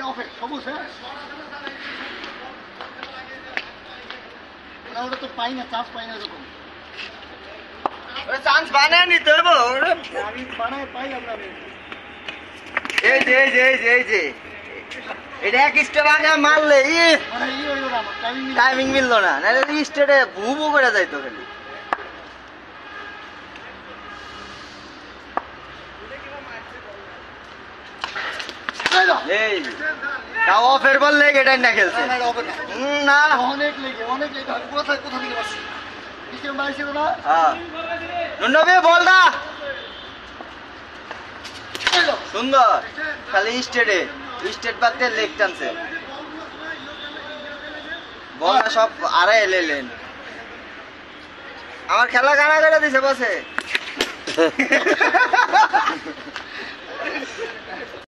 অফে সবুজ হ্যাঁ ওটা তো পাই না চান্স পাই না এরকম চান্স বানায় নিতে হবে আমি বানায় পাইলাম না আমি এই যে এই যে এই যে এই যে এটা এক স্টেপ আগে মারলে মানে ই হইল না আমার টাইমিং মিললো না নাহলে স্টেটে ভু ভু করে যাইতো খালি এই তাও অফের বল লেগে এটাই না খেলছে না অনেক লেগে কোথায় কোথা থেকে পাচ্ছি নিচে মারছিল না হ্যাঁ নবী বল দা সুন্দর খালি স্টেট বাদতে লেগ টানছে বল না সব আড়াই এলেন আমার খেলা কানা করে দিছে বসে